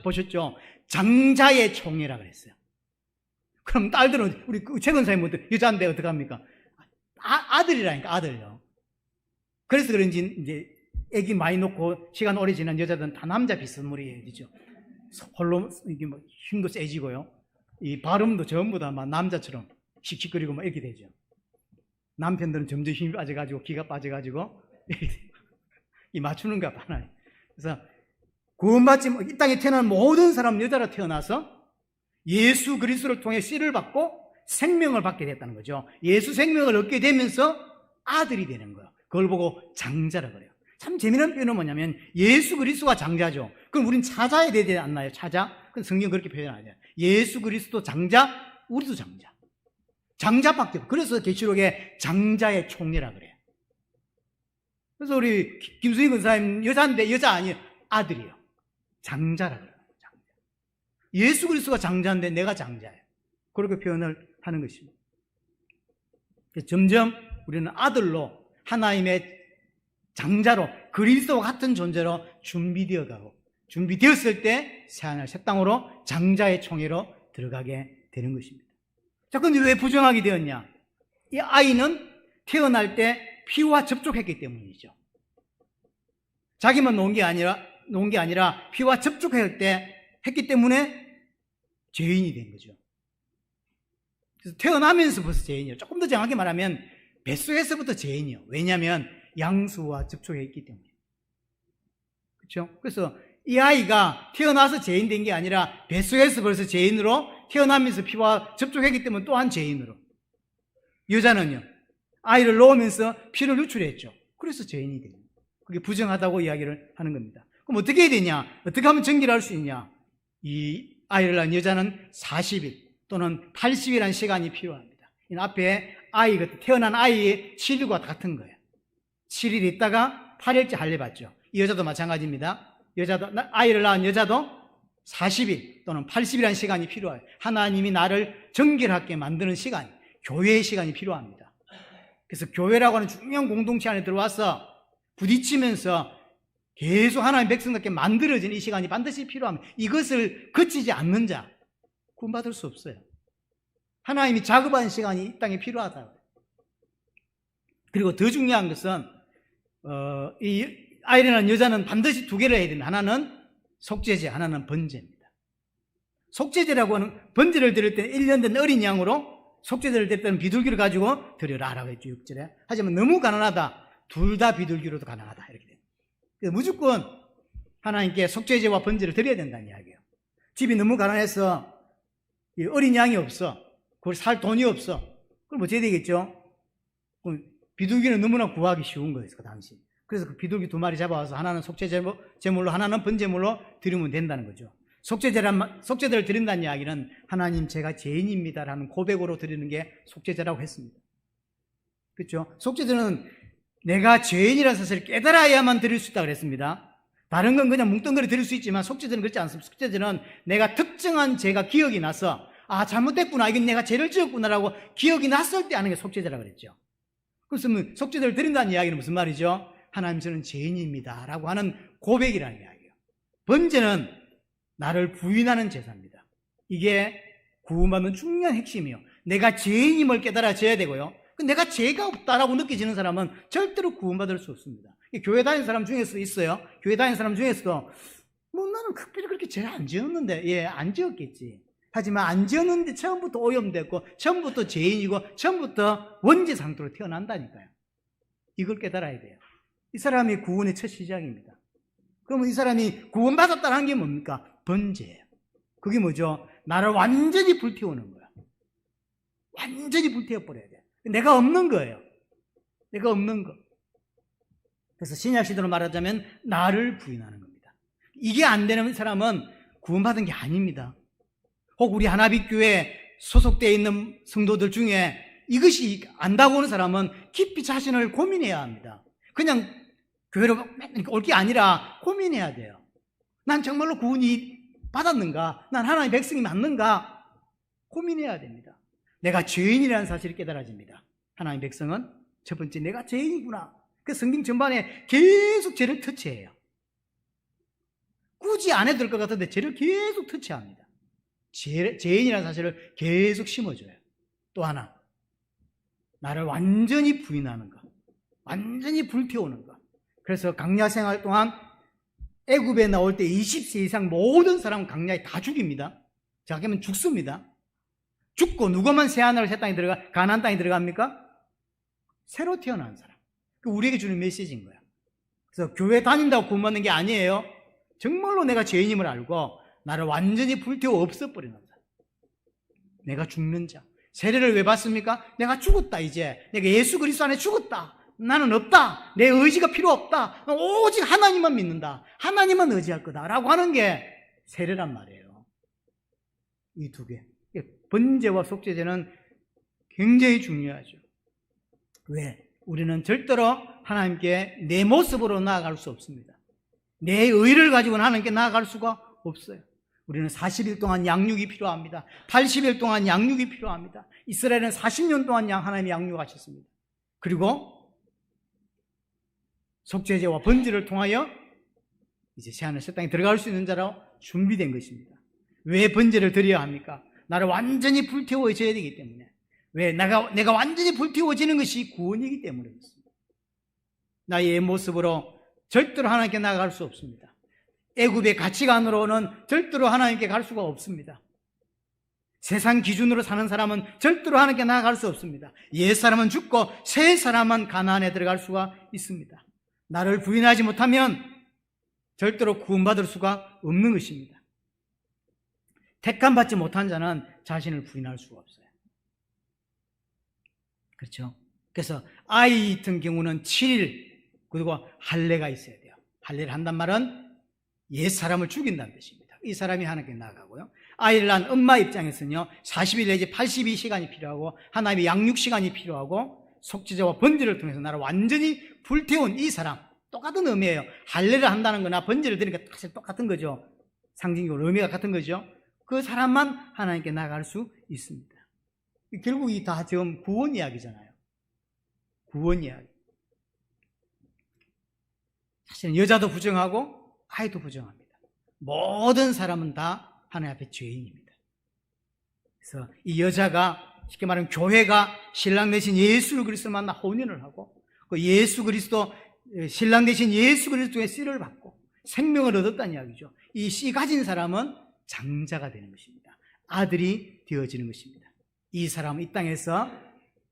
보셨죠? 장자의 총회라 그랬어요. 그럼 딸들은, 우리 최근사님은 여자인데 어떡합니까? 아들이라니까, 아들요. 그래서 그런지 이제 애기 많이 놓고 시간 오래 지난 여자들은 다 남자 비스무리해요. 그죠? 홀로 이게 뭐 힘도 세지고요. 이 발음도 전부 다 막 남자처럼 씩씩거리고 막 이렇게 되죠. 남편들은 점점 힘이 빠져가지고 기가 빠져가지고 이 맞추는 거 하나요. 그래서 구원받지 이 땅에 태어난 모든 사람 여자로 태어나서 예수 그리스도를 통해 씨를 받고 생명을 받게 됐다는 거죠. 예수 생명을 얻게 되면서 아들이 되는 거예요. 그걸 보고 장자라고 그래요. 참 재미있는 표현은 뭐냐면 예수 그리스도가 장자죠. 그럼 우린 찾아야 되지 않나요? 찾아? 그럼 성경 그렇게 표현하죠. 예수 그리스도 장자, 우리도 장자. 장자밖에 없어요. 그래서 계시록에 장자의 총리라 그래요. 그래서 우리 김수희 권사님 여자인데 여자 아니에요. 아들이에요. 장자라 그래요. 장자. 예수 그리스도가 장자인데 내가 장자예요. 그렇게 표현을 하는 것입니다. 점점 우리는 아들로 하나님의 장자로 그리스도와 같은 존재로 준비되어가고 준비되었을 때 새하늘 새 땅으로 장자의 총회로 들어가게 되는 것입니다. 자, 그런데 왜 부정하게 되었냐? 이 아이는 태어날 때 피와 접촉했기 때문이죠. 자기만 놓은 게 아니라 피와 접촉할 때 했기 때문에 죄인이 된 거죠. 그래서 태어나면서 벌써 죄인이에요. 조금 더 정확히 말하면 뱃속에서부터 죄인이에요. 왜냐하면 양수와 접촉했기 때문에. 그렇죠? 그래서 이 아이가 태어나서 죄인 된 게 아니라 뱃속에서 벌써 죄인으로, 태어나면서 피와 접촉했기 때문에 또한 죄인으로. 여자는요, 아이를 놓으면서 피를 누출했죠. 그래서 죄인이 돼요. 그게 부정하다고 이야기를 하는 겁니다. 그럼 어떻게 해야 되냐? 어떻게 하면 정리를 할 수 있냐? 이 아이를 낳은 여자는 40일 또는 80일이라는 시간이 필요합니다. 이 앞에 태어난 아이의 7일과 같은 거예요. 7일 있다가 8일째 할례받죠. 이 여자도 마찬가지입니다. 아이를 낳은 여자도 40일 또는 80일이라는 시간이 필요해요. 하나님이 나를 정결하게 만드는 시간, 교회의 시간이 필요합니다. 그래서 교회라고 하는 중요한 공동체 안에 들어와서 부딪히면서 계속 하나님의 백성답게 만들어진 이 시간이 반드시 필요합니다. 이것을 거치지 않는 자, 구원받을 수 없어요. 하나님이 작업하는 시간이 이 땅에 필요하다. 그리고 더 중요한 것은 이 아이를 낳은 여자는 반드시 두 개를 해야 됩니다. 하나는 속죄제, 하나는 번제입니다. 속죄제라고 하는, 번제를 드릴 때는 1년 된 어린 양으로, 속죄제를 드릴 때는 비둘기를 가지고 드려라 라고 했죠. 6절에. 하지만 너무 가난하다, 둘 다 비둘기로도 가능하다 이렇게 됩니다. 무조건 하나님께 속죄제와 번제를 드려야 된다는 이야기예요. 집이 너무 가난해서 어린 양이 없어, 그걸 살 돈이 없어, 그럼 어떻게 되겠죠? 비둘기는 너무나 구하기 쉬운 거였어요, 그 당시. 그래서 그 비둘기 2마리 잡아와서 하나는 속죄제물로, 하나는 번제물로 드리면 된다는 거죠. 속죄제를 드린다는 이야기는 하나님 제가 죄인입니다라는 고백으로 드리는 게 속죄제라고 했습니다. 그렇죠? 속죄제는 내가 죄인이라는 사실을 깨달아야만 드릴 수 있다고 그랬습니다. 다른 건 그냥 뭉뚱그려 드릴 수 있지만 속죄제는 그렇지 않습니다. 속죄제는 내가 특정한 죄가 기억이 나서 잘못됐구나, 이건 내가 죄를 지었구나라고 기억이 났을 때 하는 게 속죄제라고 그랬죠. 그래서 속죄제를 드린다는 이야기는 무슨 말이죠? 하나님 저는 죄인입니다 라고 하는 고백이라는 이야기예요. 번제는 나를 부인하는 제사입니다. 이게 구원받는 중요한 핵심이에요. 내가 죄인임을 깨달아져야 되고요. 내가 죄가 없다라고 느껴지는 사람은 절대로 구원받을 수 없습니다. 교회 다니는 사람 중에서 있어요. 교회 다니는 사람 중에서도 나는 특별히 그렇게 죄 안 지었는데, 안 지었겠지. 하지만 안 지었는데 처음부터 오염됐고 처음부터 죄인이고 처음부터 원죄 상태로 태어난다니까요. 이걸 깨달아야 돼요. 이 사람이 구원의 첫 시작입니다. 그러면 이 사람이 구원받았다는 게 뭡니까? 번제예요. 그게 뭐죠? 나를 완전히 불태우는 거야. 완전히 불태워버려야 돼. 내가 없는 거예요. 내가 없는 거. 그래서 신약 시대로 말하자면 나를 부인하는 겁니다. 이게 안 되는 사람은 구원받은 게 아닙니다. 혹 우리 하나빛교회 소속되어 있는 성도들 중에 이것이 안다고 하는 사람은 깊이 자신을 고민해야 합니다. 그냥 교회로 올 게 아니라 고민해야 돼요. 난 정말로 구원이 받았는가? 난 하나님의 백성이 맞는가? 고민해야 됩니다. 내가 죄인이라는 사실이 깨달아집니다. 하나님의 백성은 첫 번째 내가 죄인이구나. 그 성경 전반에 계속 죄를 터치해요. 굳이 안 해도 될 것 같은데 죄를 계속 터치합니다. 죄인이라는 사실을 계속 심어줘요. 또 하나, 나를 완전히 부인하는 것, 완전히 불태우는 것. 그래서 강야 생활 동안 애굽에 나올 때 20세 이상 모든 사람은 강야에 다 죽입니다. 자, 그러면 죽습니다. 죽고 누구만 새하늘을 새 땅에 들어가 가나안 땅에 들어갑니까? 새로 태어난 사람. 그 우리에게 주는 메시지인 거야. 그래서 교회 다닌다고 구원받는 게 아니에요. 정말로 내가 죄인임을 알고 나를 완전히 불태워 없애버리는 사람. 내가 죽는 자. 세례를 왜 받습니까? 내가 죽었다 이제. 내가 예수 그리스도 안에 죽었다. 나는 없다. 내 의지가 필요 없다. 오직 하나님만 믿는다. 하나님만 의지할 거다. 라고 하는 게 세례란 말이에요. 이 두 개. 번제와 속죄제는 굉장히 중요하죠. 왜? 우리는 절대로 하나님께 내 모습으로 나아갈 수 없습니다. 내 의를 가지고는 하나님께 나아갈 수가 없어요. 우리는 40일 동안 양육이 필요합니다. 80일 동안 양육이 필요합니다. 이스라엘은 40년 동안 하나님이 양육하셨습니다. 그리고 속죄제와 번제를 통하여 이제 새하늘 새 땅에 들어갈 수 있는 자로 준비된 것입니다. 왜 번제를 드려야 합니까? 나를 완전히 불태워져야 되기 때문에. 왜? 내가 완전히 불태워지는 것이 구원이기 때문에 그렇습니다. 나의 모습으로 절대로 하나님께 나아갈 수 없습니다. 애굽의 가치관으로는 절대로 하나님께 갈 수가 없습니다. 세상 기준으로 사는 사람은 절대로 하나님께 나아갈 수 없습니다. 옛사람은 죽고 새 사람은 가나안에 들어갈 수가 있습니다. 나를 부인하지 못하면 절대로 구원받을 수가 없는 것입니다. 택함받지 못한 자는 자신을 부인할 수가 없어요. 그렇죠? 그래서 아이 같은 경우는 7일 그리고 할례가 있어야 돼요. 할례를 한단 말은 옛사람을 죽인다는 뜻입니다. 이 사람이 하나님께 나아가고요. 아이를 낳은 엄마 입장에서는요 40일 내지 82시간이 필요하고 하나님의 양육 시간이 필요하고 속죄제와 번제를 통해서 나를 완전히 불태운 이 사람, 똑같은 의미예요. 할례를 한다는 거나 번제를 드리니까 사실 똑같은 거죠. 상징적으로 의미가 같은 거죠. 그 사람만 하나님께 나아갈 수 있습니다. 결국 이 다 지금 구원 이야기잖아요. 구원 이야기. 사실은 여자도 부정하고 아이도 부정합니다. 모든 사람은 다 하나님 앞에 죄인입니다. 그래서 이 여자가 쉽게 말하면 교회가 신랑 대신 예수 그리스도를 만나 혼인을 하고 그 예수 그리스도 신랑 대신 예수 그리스도의 씨를 받고 생명을 얻었다는 이야기죠. 이 씨 가진 사람은 장자가 되는 것입니다. 아들이 되어지는 것입니다. 이 사람은 이 땅에서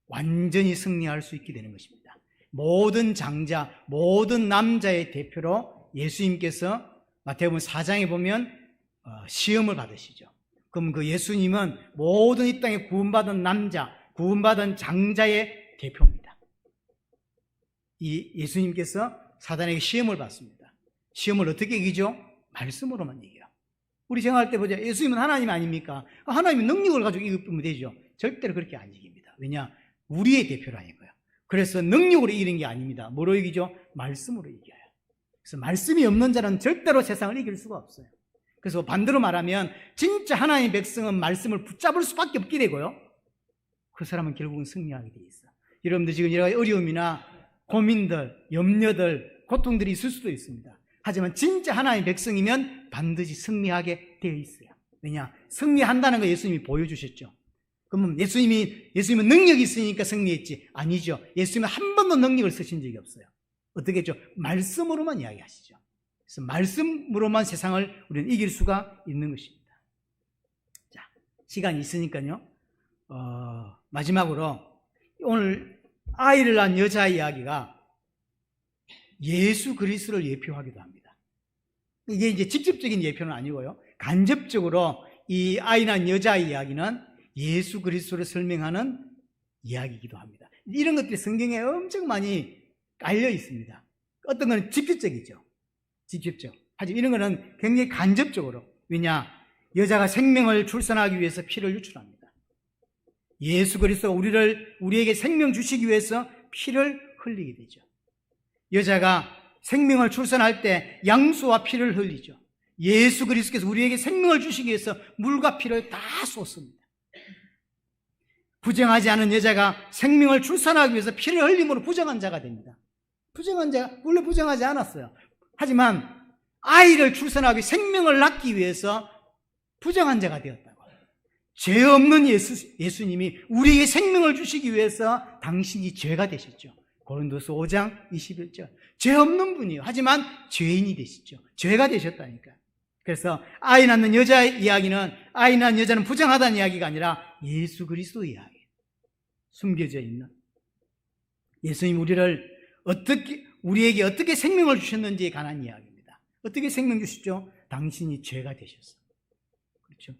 완전히 승리할 수 있게 되는 것입니다. 모든 장자, 모든 남자의 대표로 예수님께서 마태복음 4장에 보면 시험을 받으시죠. 그럼 그 예수님은 모든 이 땅에 구원받은 남자, 구원받은 장자의 대표입니다. 이 예수님께서 사단에게 시험을 받습니다. 시험을 어떻게 이기죠? 말씀으로만 이겨요. 우리 생각할 때 보자. 예수님은 하나님 아닙니까? 하나님의 능력을 가지고 이기면 되죠. 절대로 그렇게 안 이깁니다. 왜냐? 우리의 대표라니까요. 그래서 능력으로 이기는 게 아닙니다. 뭐로 이기죠? 말씀으로 이겨요. 그래서 말씀이 없는 자는 절대로 세상을 이길 수가 없어요. 그래서 반대로 말하면 진짜 하나님의 백성은 말씀을 붙잡을 수밖에 없게 되고요. 그 사람은 결국은 승리하게 돼 있어요. 여러분들 지금 여러 가지 어려움이나 고민들, 염려들, 고통들이 있을 수도 있습니다. 하지만 진짜 하나님의 백성이면 반드시 승리하게 되어 있어요. 왜냐? 승리한다는 거 예수님이 보여주셨죠. 그러면 예수님은 능력이 있으니까 승리했지. 아니죠. 예수님은 한 번도 능력을 쓰신 적이 없어요. 어떻게 했죠? 말씀으로만 이야기하시죠. 그래서 말씀으로만 세상을 우리는 이길 수가 있는 것입니다. 자, 시간이 있으니까요. 마지막으로 오늘 아이를 낳은 여자 이야기가 예수 그리스도를 예표하기도 합니다. 이게 이제 직접적인 예표는 아니고요. 간접적으로 이 아이 낳은 여자의 이야기는 예수 그리스도를 설명하는 이야기이기도 합니다. 이런 것들이 성경에 엄청 많이 깔려 있습니다. 어떤 건 직접적이죠. 직접적. 하지만 이런 거는 굉장히 간접적으로. 왜냐? 여자가 생명을 출산하기 위해서 피를 유출합니다. 예수 그리스도가 우리에게 생명 주시기 위해서 피를 흘리게 되죠. 여자가 생명을 출산할 때 양수와 피를 흘리죠. 예수 그리스도께서 우리에게 생명을 주시기 위해서 물과 피를 다 쏟습니다. 부정하지 않은 여자가 생명을 출산하기 위해서 피를 흘림으로 부정한 자가 됩니다. 부정한 자가 원래 부정하지 않았어요. 하지만 아이를 출산하기, 생명을 낳기 위해서 부정한 자가 되었다고. 죄 없는 예수님이 우리에게 생명을 주시기 위해서 당신이 죄가 되셨죠. 고린도서 5장 21절. 죄 없는 분이요. 하지만 죄인이 되시죠. 죄가 되셨다니까요. 그래서 아이 낳는 여자의 이야기는, 아이 낳는 여자는 부정하다는 이야기가 아니라 예수 그리스도 이야기예요. 숨겨져 있는. 예수님 우리에게 어떻게 생명을 주셨는지에 관한 이야기입니다. 어떻게 생명 주시죠? 당신이 죄가 되셨어요. 그렇죠?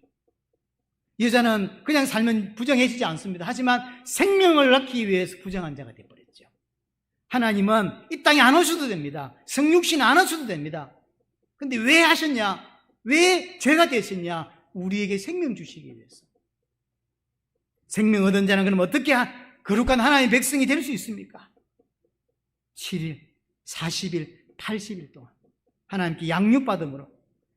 여자는 그냥 살면 부정해지지 않습니다. 하지만 생명을 낳기 위해서 부정한 자가 되어버렸죠. 하나님은 이 땅에 안 오셔도 됩니다. 성육신 안 하셔도 됩니다. 근데 왜 하셨냐? 왜 죄가 되셨냐? 우리에게 생명 주시기 위해서. 생명 얻은 자는 그럼 어떻게 거룩한 하나님의 백성이 될 수 있습니까? 7일, 40일, 80일 동안 하나님께 양육받음으로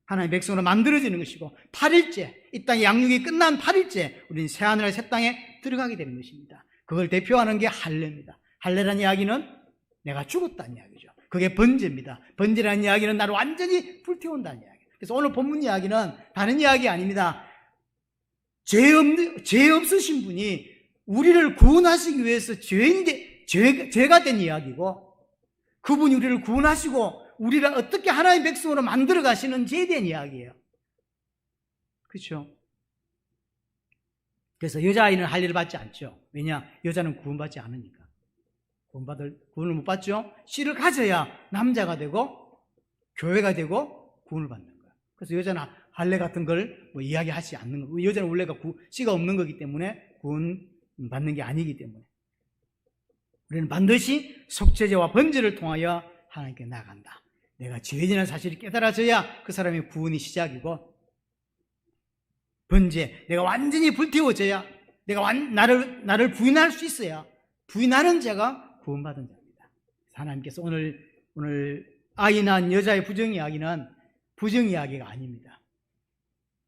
하나님의 백성으로 만들어지는 것이고, 8일째, 이 땅의 양육이 끝난 8일째 우리는 새하늘과 새 땅에 들어가게 되는 것입니다. 그걸 대표하는 게 할례입니다. 할례라는 이야기는 내가 죽었다는 이야기죠. 그게 번제입니다. 번제라는 이야기는 나를 완전히 불태운다는 이야기. 그래서 오늘 본문 이야기는 다른 이야기 아닙니다. 죄 없으신 분이 우리를 구원하시기 위해서 죄가 된 이야기고, 그분이 우리를 구원하시고 우리를 어떻게 하나님의 백성으로 만들어 가시는지에 대한 이야기예요. 그렇죠? 그래서 여자아이는 할례를 받지 않죠. 왜냐? 여자는 구원받지 않으니까. 구원을 못 받죠? 씨를 가져야 남자가 되고 교회가 되고 구원을 받는 거예요. 그래서 여자는 할례 같은 걸 이야기하지 않는 거예요. 여자는 원래가 씨가 없는 거기 때문에 구원 받는 게 아니기 때문에. 우리는 반드시 속죄제와 번제를 통하여 하나님께 나아간다. 내가 죄인이라는 사실이 깨달아져야 그 사람의 구원이 시작이고, 번제, 내가 완전히 불태워져야, 나를 부인할 수 있어야, 부인하는 자가 구원받은 자입니다. 하나님께서 오늘 아이 낳은 여자의 부정 이야기는 부정 이야기가 아닙니다.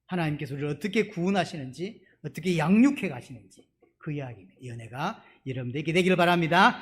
하나님께서 우리를 어떻게 구원하시는지, 어떻게 양육해 가시는지 그 이야기입니다. 이 은혜가 여러분들에게 되기를 바랍니다.